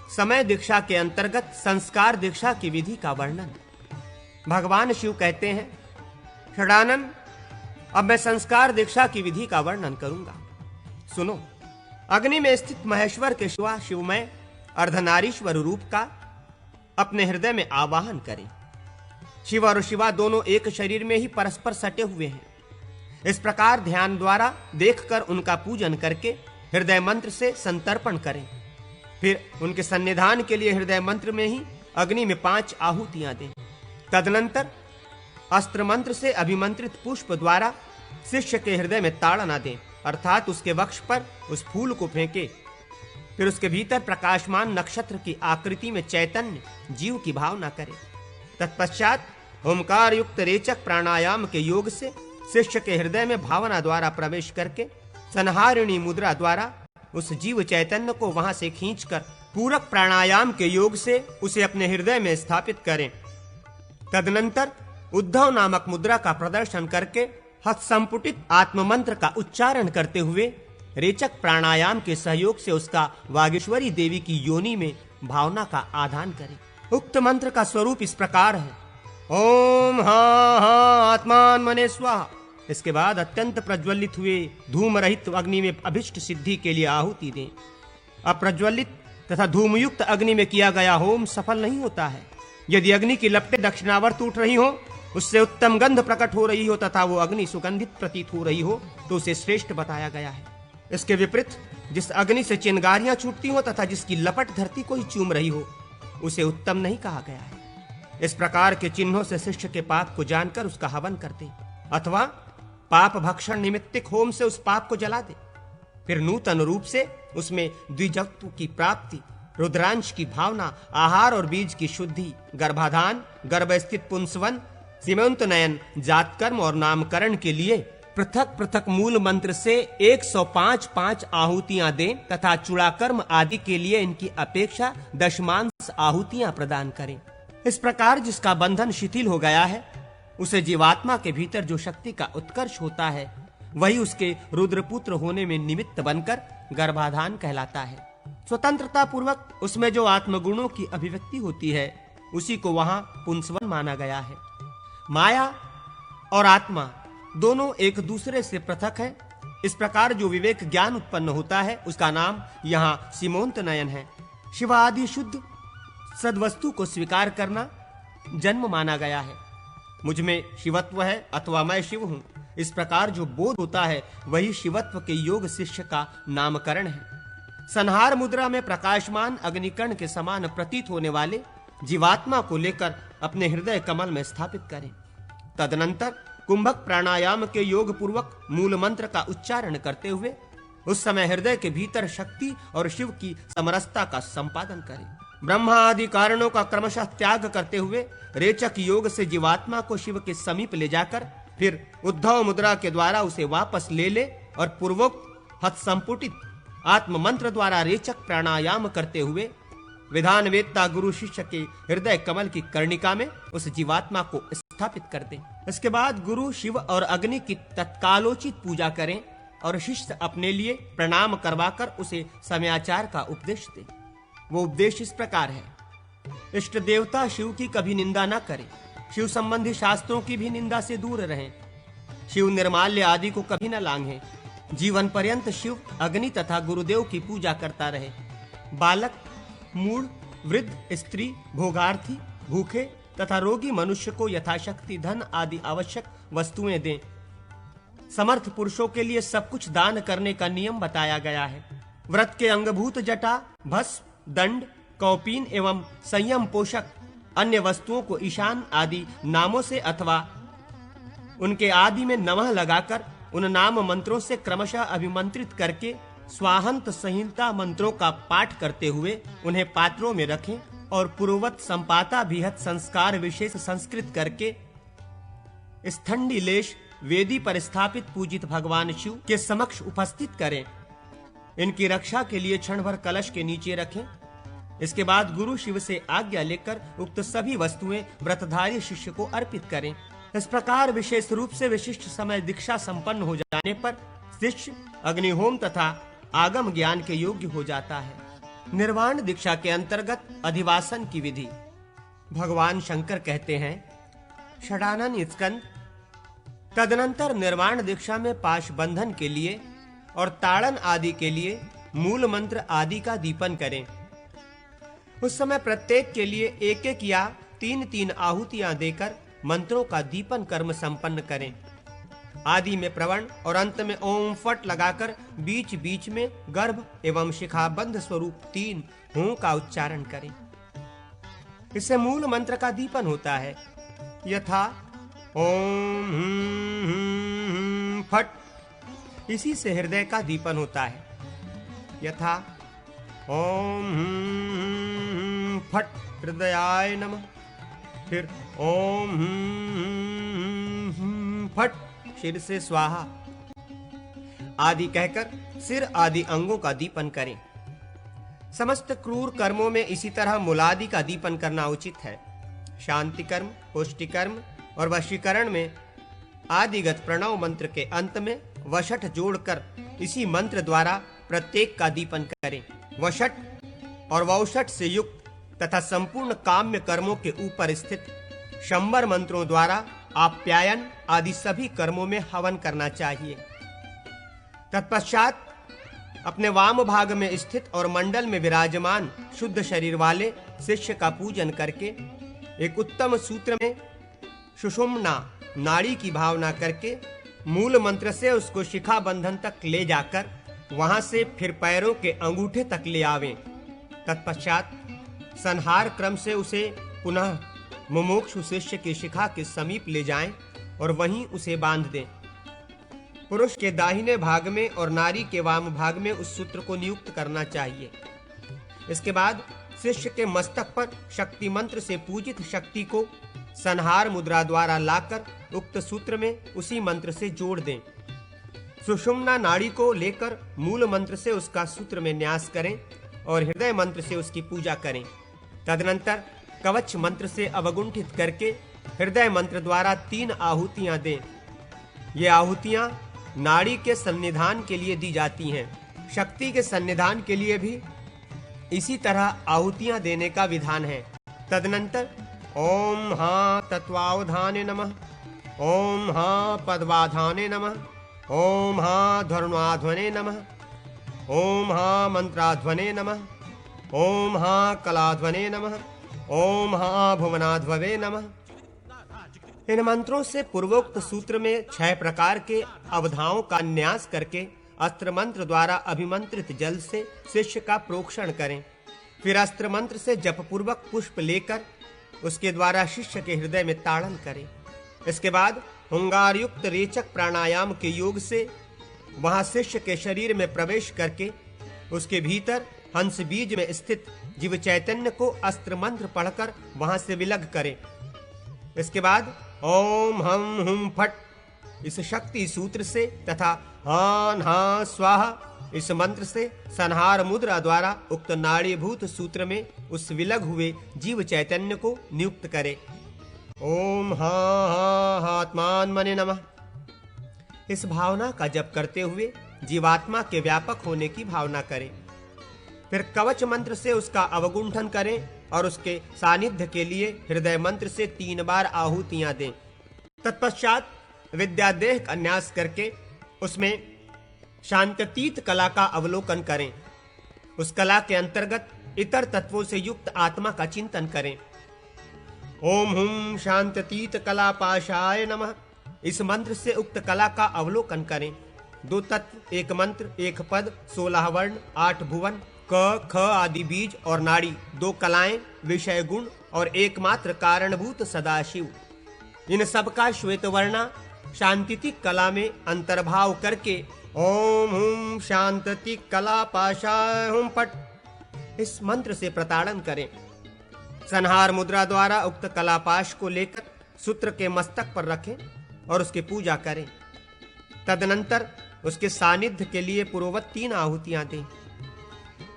समय दीक्षा के अंतर्गत संस्कार दीक्षा की विधि का वर्णन। भगवान शिव कहते हैं, षडानन, अब मैं संस्कार दीक्षा की विधि का वर्णन करूंगा। सुनो। अग्नि में स्थित महेश्वर के शिवा शिवमय अर्धनारीश्वर रूप का अपने हृदय में आवाहन करें। शिव और शिवा दोनों एक शरीर में ही परस्पर सटे हुए हैं। इस प्रकार ध्यान द्वारा देखकर उनका पूजन करके हृदय मंत्र से संतर्पण करें। फिर उनके सन्निधान के लिए हृदय मंत्र में ही अग्नि में 5 आहुतियां दें। तदनंतर अस्त्र मंत्र से अभिमंत्रित पुष्प द्वारा शिष्य के हृदय में ताड़ना दें, अर्थात उसके वक्ष पर उस फूल को फेंके। फिर उसके भीतर प्रकाशमान नक्षत्र की आकृति में चैतन्य जीव की भावना करें। तत्पश्चात ओंकार युक्त रेचक प्राणायाम के योग से शिष्य के हृदय में भावना द्वारा प्रवेश करके संहारिणी मुद्रा द्वारा उस जीव चैतन्य को वहां से खींचकर पूरक प्राणायाम के योग से उसे अपने हृदय में स्थापित करें। तदनंतर उद्धव नामक मुद्रा का प्रदर्शन करके हस्त संपुटित आत्म मंत्र का उच्चारण करते हुए रेचक प्राणायाम के सहयोग से उसका वागीश्वरी देवी की योनि में भावना का आधान करें। उक्त मंत्र का स्वरूप इस प्रकार है, ओम हा हा आत्मान मने स्वाहा। इसके बाद अत्यंत प्रज्वलित हुए धूम रहित अग्नि में अभिष्ट सिद्धि के लिए आहुति दें। अप्रज्वलित तथा धूमयुक्त अग्नि में किया गया होम सफल नहीं होता है। यदि अग्नि की लपटें दक्षिणावर्त उठ रही हो, उससे उत्तम गंध प्रकट हो रही हो तथा वो अग्नि सुगंधित प्रतीत हो रही हो तो उसे श्रेष्ठ बताया गया है। इसके विपरीत जिस अग्नि से चिंगारियां छूटती हो तथा जिसकी लपट धरती को ही चूम रही हो, उसे उत्तम नहीं कहा गया है। इस प्रकार के चिन्हों से शिष्य के पाप को जानकर उसका हवन करते, अथवा पाप भक्षण निमित्तिक होम से उस पाप को जला दे। फिर नूतन रूप से उसमें द्विजत्व की प्राप्ति, रुद्रांश की भावना, आहार और बीज की शुद्धि, गर्भाधान, गर्भ स्थित पुंसवन, सीमंत नयन, जात कर्म और नामकरण के लिए पृथक पृथक मूल मंत्र से 105 आहुतियां दें तथा चूड़ाकर्म आदि के लिए इनकी अपेक्षा दशमांश आहुतियां प्रदान करें। इस प्रकार जिसका बंधन शिथिल हो गया है, उसे जीवात्मा के भीतर जो शक्ति का उत्कर्ष होता है, वही उसके रुद्रपुत्र होने में निमित्त बनकर गर्भाधान कहलाता है। स्वतंत्रता पूर्वक उसमें जो आत्मगुणों की अभिव्यक्ति होती है, उसी को वहां पुंसवन माना गया है। माया और आत्मा दोनों एक दूसरे से पृथक है। इस प्रकार जो विवेक ज्ञान उत्पन्न होता है, उसका नाम यहाँ सीमोंत नयन है। शिव आदि शुद्ध सद्वस्तु को स्वीकार करना जन्म माना गया है। मुझ में शिवत्व है अथवा मैं शिव हूँ, इस प्रकार जो बोध होता है, वही शिवत्व के योग शिष्य का नामकरण है। संहार मुद्रा में प्रकाशमान अग्निकर्ण के समान प्रतीत होने वाले जीवात्मा को लेकर अपने हृदय कमल में स्थापित करें। तदनंतर कुंभक प्राणायाम के योग पूर्वक मूल मंत्र का उच्चारण करते हुए उस समय हृदय के भीतर शक्ति और शिव की समरसता का संपादन करें। ब्रह्मा आदि कारणों का क्रमशः त्याग करते हुए रेचक योग से जीवात्मा को शिव के समीप ले जाकर फिर उद्धव मुद्रा के द्वारा उसे वापस ले और पूर्वोक्त हत संपुटित आत्म मंत्र द्वारा रेचक प्राणायाम करते हुए विधान वेत्ता गुरु शिष्य के हृदय कमल की कर्णिका में उस जीवात्मा को स्थापित कर दें। इसके बाद गुरु शिव और अग्नि की तत्कालोचित पूजा करें और शिष्य अपने लिए प्रणाम करवाकर उसे समयाचार का उपदेश दें। वो उपदेश इस प्रकार है, इष्ट देवता शिव की कभी निंदा न करें, शिव संबंधी शास्त्रों की भी निंदा से दूर रहें, शिव निर्माल्य आदि को कभी न लांघें, जीवन पर्यंत शिव अग्नि तथा गुरुदेव की पूजा करता रहे। बालक, मूढ़, वृद्ध, स्त्री, भोगार्थी, भूखे तथा रोगी मनुष्य को यथाशक्ति धन आदि आवश्यक वस्तुएं दें। समर्थ पुरुषों के लिए सब कुछ दान करने का नियम बताया गया है। व्रत के अंगभूत जटा, भस्म, दंड, कौपीन एवं संयम पोषक अन्य वस्तुओं को ईशान आदि नामों से अथवा उनके आदि में नमः लगाकर उन नाम मंत्रों से क्रमशः अभिमंत्रित करके स्वाहंत संहिता मंत्रों का पाठ करते हुए उन्हें पात्रों में रखें और पूर्ववत संपाता विहत संस्कार विशेष संस्कृत करके स्थंडी लेश वेदी पर स्थापित पूजित भगवान शिव के समक्ष उपस्थित करें। इनकी रक्षा के लिए क्षण भर कलश के नीचे रखें। इसके बाद गुरु शिव से आज्ञा लेकर उक्त सभी वस्तुएं व्रतधारी शिष्य को अर्पित करें। इस प्रकार विशेष रूप से विशिष्ट समय दीक्षा संपन्न हो जाने पर शिष्य अग्निहोम तथा आगम ज्ञान के योग्य हो जाता है। निर्वाण दीक्षा के अंतर्गत अधिवासन की विधि। भगवान शंकर कहते हैं, षडानन स्कंद, तदनंतर निर्वाण दीक्षा में पाश बंधन के लिए और ताड़न आदि के लिए मूल मंत्र आदि का दीपन करें। उस समय प्रत्येक के लिए एक एक या 3-3 आहुतियां देकर मंत्रों का दीपन कर्म संपन्न करें। आदि में प्रवण और अंत में ओम फट लगाकर बीच बीच में गर्भ एवं शिखाबंध स्वरूप 3 हों का उच्चारण करें। इससे मूल मंत्र का दीपन होता है। यथा ओम फट, इसी से हृदय का दीपन होता है। यथा ओम फट हृदयाय नमः, फिर ओम फट सिर से स्वाहा आदि कहकर सिर आदि अंगों का दीपन करें। समस्त क्रूर कर्मों में इसी तरह मूलादि का दीपन करना उचित है। शांति कर्म, पुष्टि कर्म और वशीकरण में आदिगत प्रणव मंत्र के अंत में वशट जोड़कर इसी मंत्र द्वारा प्रत्येक का दीपन करें। वशट और वौषट से युक्त तथा संपूर्ण काम्य कर्मों के ऊपर स्थित शंबर मंत्रों द्वारा आप्यायन आदि सभी कर्मों में हवन करना चाहिए। तत्पश्चात अपने वाम भाग में स्थित और मंडल में विराजमान शुद्ध शरीर वाले शिष्य का पूजन करके एक उत्तम सूत्र में सुषुम्ना नाड़ी की भावना करके मूल मंत्र से उसको शिखा बंधन तक ले जाकर वहां से फिर पैरों के अंगूठे तक ले आवें। तत्पश्चात संहार क्रम से उसे पुनः मुमुक्षु शिष्य की शिखा के समीप ले जाएं और वहीं उसे बांध दें। पुरुष के दाहिने भाग में और नारी के वाम भाग में उस सूत्र को नियुक्त करना चाहिए। इसके बाद शिष्य के मस्तक पर शक्ति मंत्र से पूजित शक्ति को संहार मुद्रा द्वारा लाकर उक्त सूत्र में उसी मंत्र से जोड़ दें। सुषुम्ना नाड़ी को लेकर मूल मंत्र से उसका सूत्र में न्यास करें और हृदय मंत्र से उसकी पूजा करें। तदनंतर कवच मंत्र से अवगुंठित करके हृदय मंत्र द्वारा 3 आहुतियां दें। ये आहुतियां नाड़ी के सन्निधान के लिए दी जाती हैं। शक्ति के सन्निधान के लिए भी इसी तरह आहुतियां देने का विधान है। तदनंतर ओम हा तत्वावधाने नमः, ओम हा पद्वाधाने नमः, ओम हा धर्माध्वने नमः, ओम हा मंत्राध्वने नमः, ओम हा कलाध्वने नमः, ओम हा भुवनाध्ववे नमः। इन मंत्रों से पूर्वोक्त सूत्र में 6 प्रकार के अवधाओं का न्यास करके अस्त्र मंत्र द्वारा अभिमंत्रित जल से शिष्य का प्रोक्षण करें। फिर अस्त्र मंत्र से जप पूर्वक पुष्प लेकर उसके द्वारा शिष्य के हृदय में ताड़न करें। इसके बाद हुंगार युक्त रेचक प्राणायाम के योग से वहां शिष्य के शरीर में प्रवेश करके उसके भीतर हंस बीज में स्थित जीव चैतन्य को अस्त्र मंत्र पढ़कर वहां से विलग करें। इसके बाद ओम हम हुम फट इस शक्ति सूत्र से तथा हान हा स्वाहा इस मंत्र से संहार मुद्रा द्वारा उक्त नाड़ीभूत सूत्र में उस विलग हुए जीव चैतन्य को नियुक्त करें। ओम हा आत्मान मने नमः। इस भावना का जप करते हुए जीवात्मा के व्यापक होने की भावना करें। फिर कवच मंत्र से उसका अवगुंठन करें और उसके सानिध्य के लिए हृदय मंत्र से 3 बार आहुतियां दें। तत्पश्चात विद्यादेह का न्यास करके उसमें शांततीत कला का अवलोकन करें। उस कला के अंतर्गत इतर तत्वों से युक्त आत्मा का चिंतन करें। ओम हुम शांततीत कला पाशाय नमः इस मंत्र से उक्त कला का अवलोकन करें। 2 तत्व, 1 मंत्र, 1 पद, 16 वर्ण, 8 भुवन, क ख आदि बीज और नाड़ी, 2 कलाएं, विषय गुण और एकमात्र कारणभूत सदाशिव, इन सब का श्वेत वर्णा शांतितिक कला में अंतर्भाव करके ओम हुम शांततिक कला पाशाय हुम पट इस मंत्र से प्रताड़न करें। संहार मुद्रा द्वारा उक्त कलापाश को लेकर सूत्र के मस्तक पर रखें और उसकी पूजा करें। तदनंतर उसके सानिध्य के लिए पूर्ववत 3 आहुतियां दें।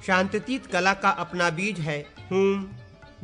शांतितीत कला का अपना बीज है हुम,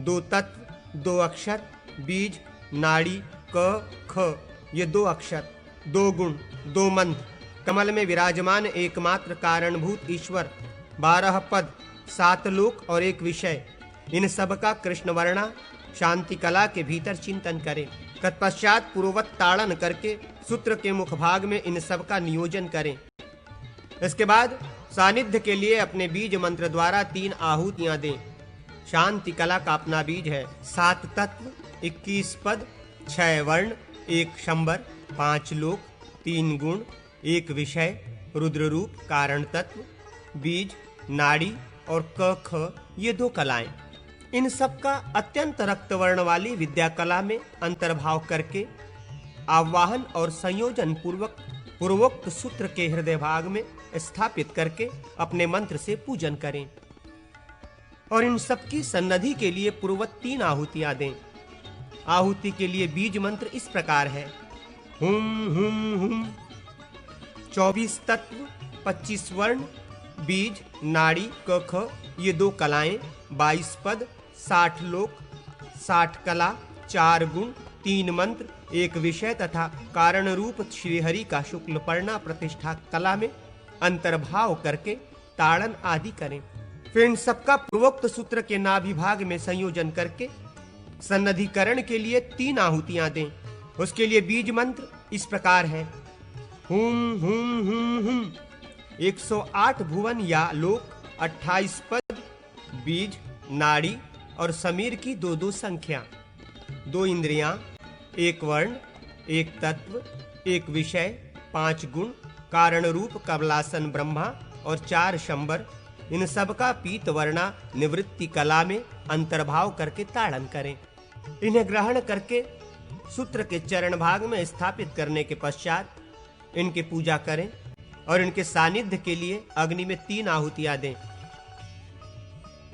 2 तत्व, 2 अक्षर, बीज, नाड़ी, क ख ये 2 अक्षर, 2 गुण, 2 मंत्र, कमल में विराजमान एकमात्र कारणभूत ईश्वर, 12 पद, 7 लोक और 1 विषय, इन सब का कृष्णवर्णा शांति कला के भीतर चिंतन करें। तत्पश्चात पूर्ववत ताड़न करके सूत्र के मुख भाग में इन सब का नियोजन करें। इसके बाद सानिध्य के लिए अपने बीज मंत्र द्वारा 3 आहुतियां दें। शांति कला का अपना बीज है 7 तत्व, 21 पद, 6 वर्ण, 1 शंबर, 5 लोक, 3 गुण, 1 विषय, रुद्र रूप, कारण तत्व, बीज, नाड़ी और क ख ये 2 कलाएं। इन सब का अत्यंत रक्तवर्ण वाली विद्या कला में अंतर्भाव करके आवाहन और संयोजन पूर्वोक्त सूत्र के हृदय भाग में स्थापित करके अपने मंत्र से पूजन करें और इन सब की सन्निधि के लिए पूर्ववत 3 आहुतियां दें। आहुति के लिए बीज मंत्र इस प्रकार है: हुम हुम हुम। 24 तत्व, 25 वर्ण, बीज, नाड़ी, क ख ये 2 कलाएं, 22 पद, 60 लोक, 60 कला, 4 गुण, 3 मंत्र, 1 विषय तथा कारण रूप श्री हरि का शुक्ल पर्णा प्रतिष्ठा कला में अंतर्भाव करके ताड़न आदि करें। फिर इन सबका पूर्वोक्त सूत्र के नाभि भाग में संयोजन करके सन्निधिकरण के लिए 3 आहुतियां दें। उसके लिए बीज मंत्र इस प्रकार है: हुम हुम हुम हुम। 108 भुवन या लोक, 28 पद, बीज, नाड़ी और समीर की 2-2 संख्या, 2 इंद्रियां, 1 वर्ण, 1 तत्व, 1 विषय, 5 गुण, कारण रूप कमलासन ब्रह्मा और 4 शंबर, इन सब का पीत वर्णा निवृत्ति कला में अंतर्भाव करके ताड़न करें। इन्हें ग्रहण करके सूत्र के चरण भाग में स्थापित करने के पश्चात इनकी पूजा करें और इनके सानिध्य के लिए अग्नि में 3 आहुतियां दें।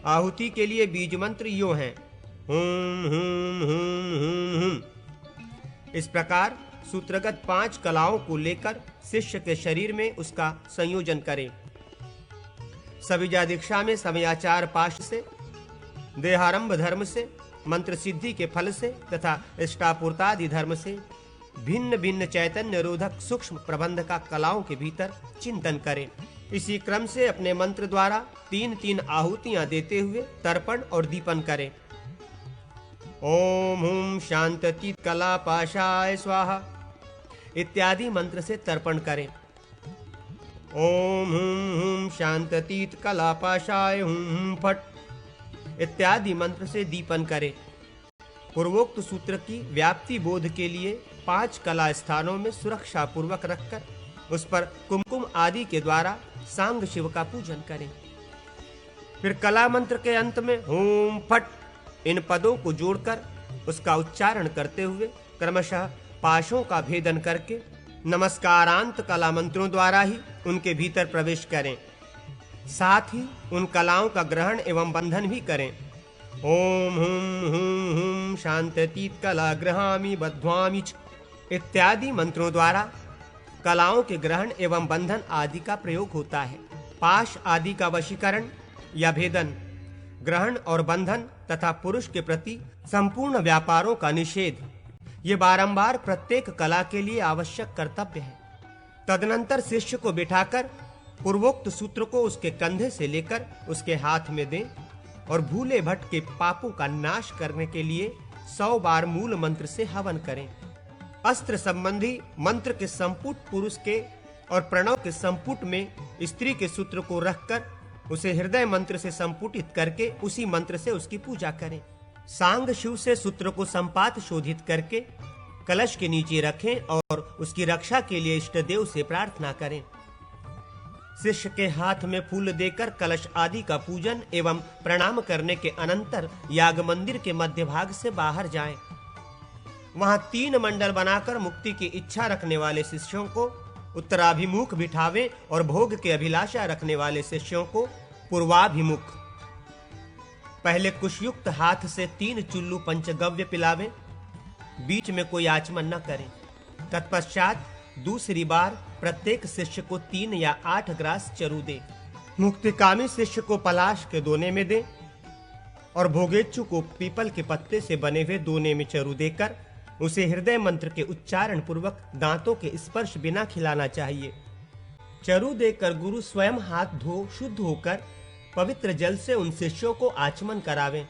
आहुति के लिए बीज मंत्र यो हैं: हुम हुम हुम हुम हुम। इस प्रकार सूत्रगत 5 कलाओं को लेकर शिष्य के शरीर में उसका संयोजन करें। सविजा दीक्षा में समयाचार पाश से, देहारंभ धर्म से, मंत्र सिद्धि के फल से तथा इष्टापूर्तादि धर्म से भिन्न भिन्न चैतन्य रोधक सूक्ष्म प्रबंध का कलाओं के भीतर चिंतन करें। इसी क्रम से अपने मंत्र द्वारा 3-3 आहुतियां देते हुए तर्पण और दीपन करें। ओम हुम शांतति कला पाशाय स्वाहा इत्यादि मंत्र से तर्पण करें। ओम हुम शांततीत कला पाशाय हुम फट इत्यादि मंत्र से दीपन करें। पूर्वोक्त सूत्र की व्याप्ति बोध के लिए 5 कला स्थानों में सुरक्षा पूर्वक रखकर उस पर कुमकुम आदि के द्वारा सांग शिव का पूजन करें। फिर कला मंत्र के अंत में ओम फट इन पदों को जोड़कर उसका उच्चारण करते हुए क्रमशः पाशों का भेदन करके नमस्कारांत कला मंत्रों द्वारा ही उनके भीतर प्रवेश करें। साथ ही उन कलाओं का ग्रहण एवं बंधन भी करें। ओम हुम शांततीत कला गृहामि बध्वामि इत्यादि मंत्रों द्वारा कलाओं के ग्रहण एवं बंधन आदि का प्रयोग होता है। पाश आदि का वशीकरण या भेदन, ग्रहण और बंधन तथा पुरुष के प्रति संपूर्ण व्यापारों का निषेध ये बारंबार प्रत्येक कला के लिए आवश्यक कर्तव्य है। तदनंतर शिष्य को बिठाकर पूर्वोक्त सूत्र को उसके कंधे से लेकर उसके हाथ में दें और भूले भट के पापों का नाश करने के लिए 100 बार मूल मंत्र से हवन करें। अस्त्र संबंधी मंत्र के संपुट पुरुष के और प्रणव के संपुट में स्त्री के सूत्र को रखकर उसे हृदय मंत्र से संपुटित करके उसी मंत्र से उसकी पूजा करें। सांग शिव से सूत्र को संपात शोधित करके कलश के नीचे रखें और उसकी रक्षा के लिए इष्ट देव से प्रार्थना करें। शिष्य के हाथ में फूल देकर कलश आदि का पूजन एवं प्रणाम करने के अनंतर याग मंदिर के मध्य भाग से बाहर जाएं। वहां 3 मंडल बनाकर मुक्ति की इच्छा रखने वाले शिष्यों को उत्तराभिमुख बिठावें और भोग के अभिलाषा रखने वाले शिष्यों को पूर्वाभिमुख। पहले कुशयुक्त हाथ से 3 चुल्लू पंचगव्य पिलावें, बीच में कोई आचमन न करें। तत्पश्चात दूसरी बार प्रत्येक शिष्य को 3 या 8 ग्रास चरु दें। मुक्तिकामी शिष्य को पलाश के दोने में दें और भोगेच्छु को पीपल के पत्ते से बने हुए दोने में चरु देकर उसे हृदय मंत्र के उच्चारण पूर्वक दांतों के स्पर्श बिना खिलाना चाहिए। चरु देकर गुरु स्वयं हाथ धो शुद्ध होकर पवित्र जल से उन शिष्यों को आचमन करावें।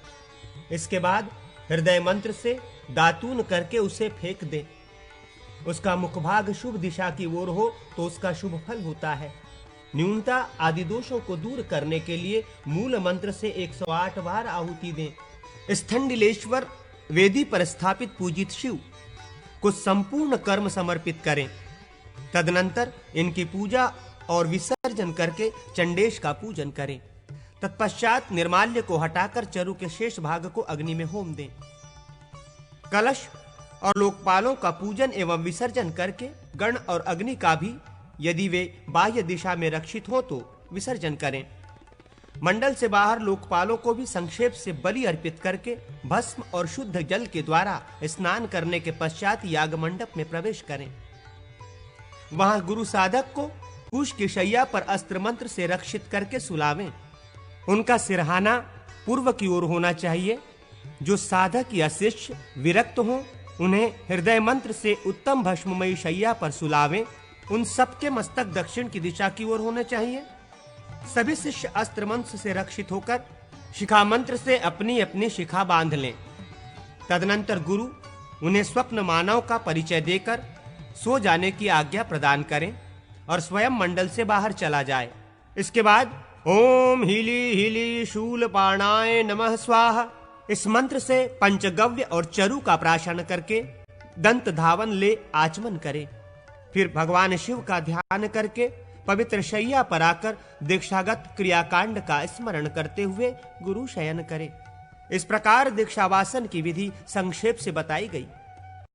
इसके बाद हृदय मंत्र से दातून करके उसे फेंक दें। उसका मुखभाग शुभ दिशा की ओर हो तो उसका शुभ फल होता है। न्यूनता आदि दोषों को दूर करने के लिए मूल मंत्र से 108 बार आहुति दें। स्थंडिलेश्वर वेदी पर स्थापित पूजित शिव को संपूर्ण कर्म समर्पित करें। तदनंतर इनकी पूजा और विसर्जन करके चंडेश का पूजन करें। तत्पश्चात निर्माल्य को हटाकर चरु के शेष भाग को अग्नि में होम दें। कलश और लोकपालों का पूजन एवं विसर्जन करके गण और अग्नि का भी, यदि वे बाह्य दिशा में रक्षित हो तो विसर्जन करें। मंडल से बाहर लोकपालों को भी संक्षेप से बलि अर्पित करके भस्म और शुद्ध जल के द्वारा स्नान करने के पश्चात याग मंडप में प्रवेश करें। वहां गुरु साधक को कुश की शैया पर अस्त्र मंत्र से रक्षित करके सुलावें। उनका सिरहाना पूर्व की ओर होना चाहिए। जो साधक या शिष्य विरक्त हो उन्हें हृदय मंत्र से उत्तम भस्ममयी शैया पर सुलावें। उन सबके मस्तक दक्षिण की दिशा की ओर होने चाहिए। सभी शिष्य अस्त्र मंत्र से रक्षित होकर शिखा मंत्र से अपनी अपनी शिखा बांध लें। तदनंतर गुरु उन्हें स्वप्न मानव का परिचय देकर सो जाने की आज्ञा प्रदान करें और स्वयं मंडल से बाहर चला जाए। इसके बाद ओम हीली हीली शूलपाणाय नमः स्वाहा इस मंत्र से पंचगव्य और चरु का प्राशन करके दंत धावन ले आचमन करे। फिर भगवान शिव का ध्यान करके पवित्र शैया पर आकर दीक्षागत क्रियाकांड का स्मरण करते हुए गुरु शयन करे। इस प्रकार दीक्षावासन की विधि संक्षेप से बताई गई।